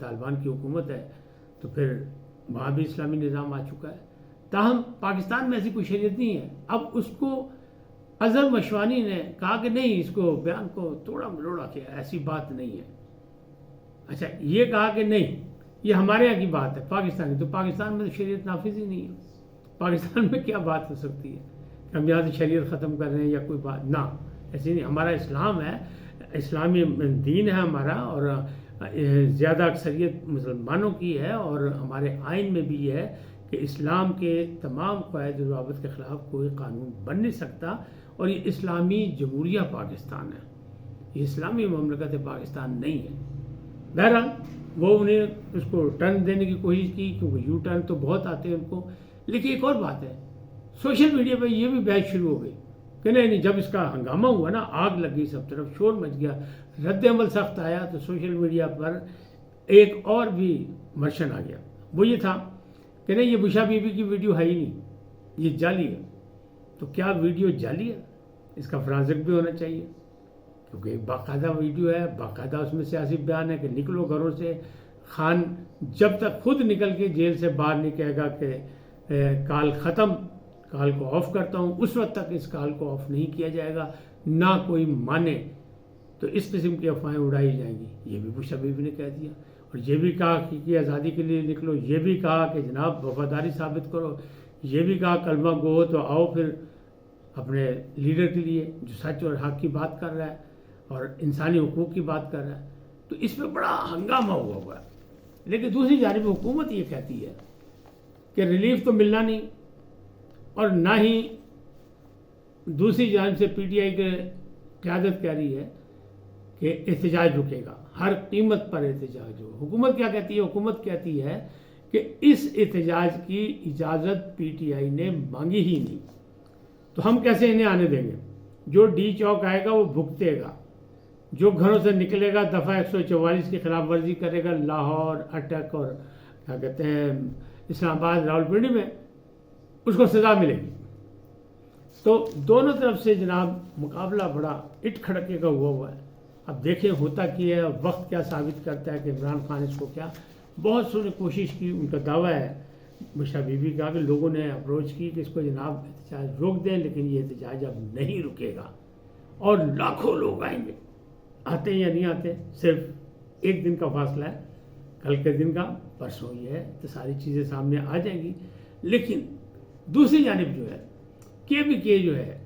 طالبان کی حکومت ہے تو پھر وہاں بھی اسلامی نظام آ چکا ہے. تاہم پاکستان میں ایسی کوئی شریعت نہیں ہے. اب اس کو اظہر مشوانی نے کہا کہ نہیں، اس کو بیان کو توڑا مروڑا کیا، ایسی بات نہیں ہے. اچھا، یہ کہا کہ نہیں یہ ہمارے یہاں کی بات ہے پاکستان کی، تو پاکستان میں تو شریعت نافذ ہی نہیں ہے. پاکستان میں کیا بات ہو سکتی ہے کہ ہم یہاں سے شریعت ختم کر رہے ہیں یا کوئی بات؟ نہ، ایسی نہیں. ہمارا اسلام ہے، اسلامی دین ہے ہمارا، اور زیادہ اکثریت مسلمانوں کی ہے، اور ہمارے آئین میں بھی یہ ہے کہ اسلام کے تمام قواعد و ضوابط کے خلاف کوئی قانون بن نہیں سکتا. اور یہ اسلامی جمہوریہ پاکستان ہے، یہ اسلامی مملکت پاکستان نہیں ہے. بہرحال وہ انہیں اس کو ٹرن دینے کی کوشش کی، کیونکہ یو ٹرن تو بہت آتے ہیں ان کو. لیکن ایک اور بات ہے، سوشل میڈیا پہ یہ بھی بحث شروع ہو گئی کہ نہیں، جب اس کا ہنگامہ ہوا نا، آگ لگ گئی، سب طرف شور مچ گیا، رد عمل سخت آیا، تو سوشل میڈیا پر ایک اور بھی ورژن آ گیا. وہ یہ تھا کہ نہیں، یہ بشرا بی بی کی ویڈیو ہے ہی نہیں، یہ جعلی ہے. تو کیا ویڈیو جعلی ہے؟ اس کا فرانزک بھی ہونا چاہیے، کیونکہ ایک باقاعدہ ویڈیو ہے، باقاعدہ اس میں سیاسی بیان ہے کہ نکلو گھروں سے. خان جب تک خود نکل کے جیل سے باہر نہیں کہے گا کہ کال ختم، کال کو آف کرتا ہوں، اس وقت تک اس کال کو آف نہیں کیا جائے گا، نہ کوئی مانے. تو اس قسم کی افواہیں اڑائی جائیں گی. یہ بھی بشرا بی بی نے کہہ دیا، اور یہ بھی کہا کہ آزادی کے لیے نکلو، یہ بھی کہا کہ جناب وفاداری ثابت کرو، یہ بھی کہا کلمہ گو ہو تو آؤ پھر اپنے لیڈر کے لیے جو سچ اور حق کی بات کر رہا ہے اور انسانی حقوق کی بات کر رہا ہے. تو اس میں بڑا ہنگامہ ہوا ہے. لیکن دوسری جانب حکومت یہ کہتی ہے کہ ریلیف تو ملنا نہیں، اور نہ ہی دوسری جانب سے پی ٹی آئی کی قیادت کہہ رہی ہے کہ احتجاج رکے گا، ہر قیمت پر احتجاج ہو. حکومت کیا کہتی ہے؟ حکومت کہتی ہے کہ اس احتجاج کی اجازت پی ٹی آئی نے مانگی ہی نہیں، تو ہم کیسے انہیں آنے دیں گے؟ جو ڈی چوک آئے گا وہ بھگتے گا، جو گھروں سے نکلے گا دفعہ 144 کی خلاف ورزی کرے گا، لاہور، اٹک اور کیا کہتے ہیں اسلام آباد، راولپنڈی میں، اس کو سزا ملے گی. تو دونوں طرف سے جناب مقابلہ بڑا اٹ کھڑکے کا ہوا ہے. اب دیکھیں ہوتا کیا ہے، وقت کیا ثابت کرتا ہے کہ عمران خان اس کو کیا. بہت سو نے کوشش کی، ان کا دعویٰ ہے بشرا بی بی کا کہ لوگوں نے اپروچ کی کہ اس کو جناب احتجاج روک دیں، لیکن یہ احتجاج اب نہیں رکے گا اور لاکھوں لوگ آئیں گے. آتے یا نہیں آتے صرف ایک دن کا فاصلہ ہے، کل کے دن کا، پرسوں یہ ہے، تو ساری چیزیں سامنے آ جائیں گی. لیکن دوسری جانب جو ہے کے پی کے جو ہے،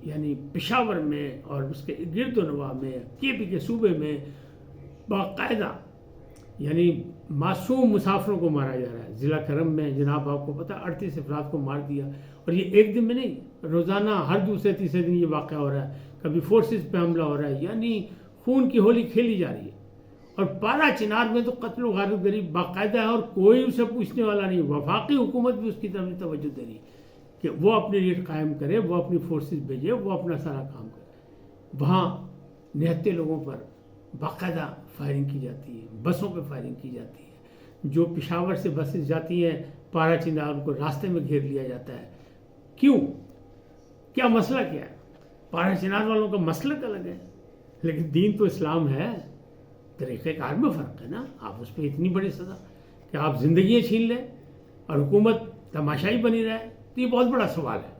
یعنی پشاور میں اور اس کے گرد و نواح میں، کے پی کے صوبے میں باقاعدہ یعنی معصوم مسافروں کو مارا جا رہا ہے. ضلع کرم میں جناب آپ کو پتہ 38 افراد کو مار دیا، اور یہ ایک دن میں نہیں، روزانہ ہر دوسرے تیسرے دن یہ واقعہ ہو رہا ہے. کبھی فورسز پہ حملہ ہو رہا ہے، یعنی خون کی ہولی کھیلی جا رہی ہے. اور پارا چنار میں تو قتل و غارت گری باقاعدہ ہے، اور کوئی اسے پوچھنے والا نہیں. وفاقی حکومت بھی اس کی طرف توجہ دے رہی کہ وہ اپنی ریٹ قائم کرے، وہ اپنی فورسز بھیجے، وہ اپنا سارا کام کرے. وہاں نہتے لوگوں پر باقاعدہ فائرنگ کی جاتی ہے، بسوں پہ فائرنگ کی جاتی ہے. جو پشاور سے بسیں جاتی ہیں پارا چنار، ان کو راستے میں گھیر لیا جاتا ہے. کیوں؟ کیا مسئلہ کیا ہے؟ پارا چنار والوں کا مسلک الگ ہے، لیکن دین تو اسلام ہے. طریقہ کار میں فرق ہے نا. آپ اس پہ اتنی بڑی سزا کہ آپ زندگیاں چھین لیں اور حکومت تماشائی بنی رہے، تو یہ بہت بڑا سوال ہے.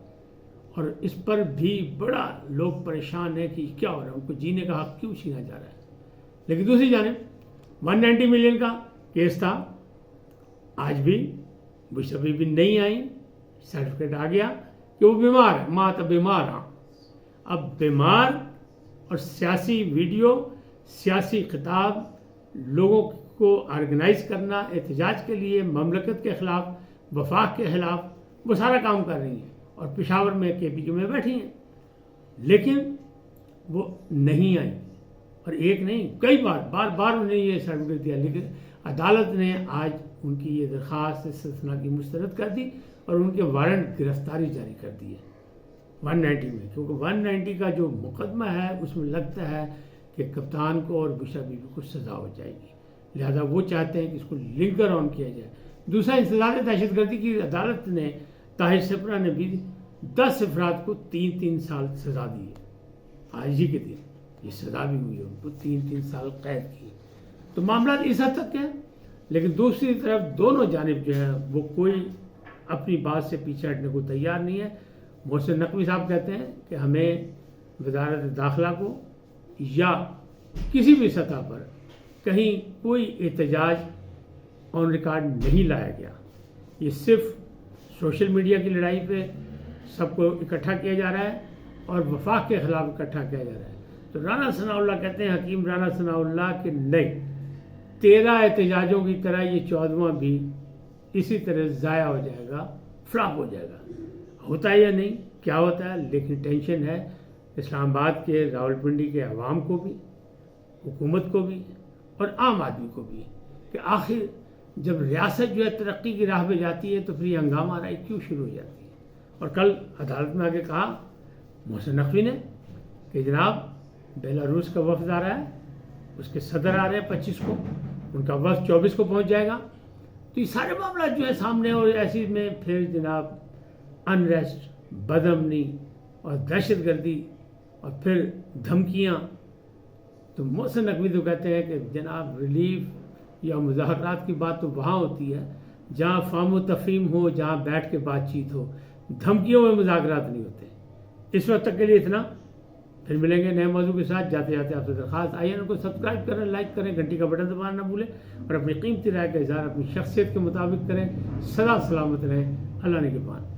اور اس پر بھی بڑا لوگ پریشان ہیں کہ کیا ہو رہا ہے، ان کو جینے کا حق کیوں چھینا جا رہا ہے. لیکن دوسری جانب 190 ملین کا کیس تھا، آج بھی بشرا بی بی نہیں آئی، سرٹیفکیٹ آ گیا کہ وہ بیمار ہے. ماں تو بیمار. ہاں، اب بیمار اور سیاسی ویڈیو، سیاسی خطاب، لوگوں کو آرگنائز کرنا احتجاج کے لیے، مملکت کے خلاف، وفاق کے خلاف، وہ سارا کام کر رہی ہیں. اور پشاور میں کے پی کے میں بیٹھی ہیں، لیکن وہ نہیں آئی. اور ایک نہیں، کئی بار انہوں نے یہ سرٹیفکیٹ دیا، لیکن عدالت نے آج ان کی یہ درخواست استثناء کی مسترد کر دی اور ان کے وارنٹ گرفتاری جاری کر دی ہے 190 میں. کیونکہ 190 کا جو مقدمہ ہے اس میں لگتا ہے کہ کپتان کو اور بشرا بی بی کو سزا ہو جائے گی، لہذا وہ چاہتے ہیں کہ اس کو لنگر آن کیا جائے. دوسرا، انسداد دہشت گردی کی عدالت نے طاہر سپرا نے بھی 10 افراد کو 3 سال سزا دی ہے. آج ہی کے دن یہ سزا بھی ہوئی ہے، ان کو 3 سال قید کی. تو معاملات اس حد تک ہیں، لیکن دوسری طرف دونوں جانب جو ہیں وہ کوئی اپنی بات سے پیچھے ہٹنے کو تیار نہیں ہے۔ محسن نقوی صاحب کہتے ہیں کہ ہمیں وزارت داخلہ کو یا کسی بھی سطح پر کہیں کوئی احتجاج آن ریکارڈ نہیں لایا گیا، یہ صرف سوشل میڈیا کی لڑائی پہ سب کو اکٹھا کیا جا رہا ہے اور وفاق کے خلاف اکٹھا کیا جا رہا ہے۔ تو رانا ثناء اللہ کہتے ہیں، حکیم رانا ثناء اللہ، کہ نہیں، 13 احتجاجوں کی طرح یہ 14واں بھی اسی طرح ضائع ہو جائے گا، فلاپ ہو جائے گا۔ ہوتا ہے یا نہیں، کیا ہوتا ہے، لیکن ٹینشن ہے اسلام آباد کے، راولپنڈی کے عوام کو بھی، حکومت کو بھی اور عام آدمی کو بھی، کہ آخر جب ریاست جو ہے ترقی کی راہ پہ جاتی ہے تو پھر یہ ہنگامہ آرائی کیوں شروع ہو جاتی ہے۔ اور کل عدالت میں آگے کہا محسن نقوی نے کہ جناب بیلاروس کا وفد آ رہا ہے، اس کے صدر آ رہے ہیں 25 کو، ان کا وفد 24 کو پہنچ جائے گا، تو یہ سارے معاملات جو ہے سامنے، اور ایسی میں پھر جناب انریسٹ، بدامنی اور دہشت گردی اور پھر دھمکیاں۔ تو محسن نقوی تو کہتے ہیں کہ جناب ریلیف یا مذاکرات کی بات تو وہاں ہوتی ہے جہاں فہم و تفہیم ہو، جہاں بیٹھ کے بات چیت ہو، دھمکیوں میں مذاکرات نہیں ہوتے۔ اس وقت تک کے لیے اتنا، پھر ملیں گے نئے موضوع کے ساتھ۔ جاتے جاتے آپ سے درخواست، آئیے ان کو سبسکرائب کریں، لائک کریں، گھنٹی کا بٹن دبانا نہ بھولیں، اور اپنی قیمتی رائے کا اظہار اپنی شخصیت کے مطابق کریں۔ سدا سلامت رہیں، اللہ نگہبان۔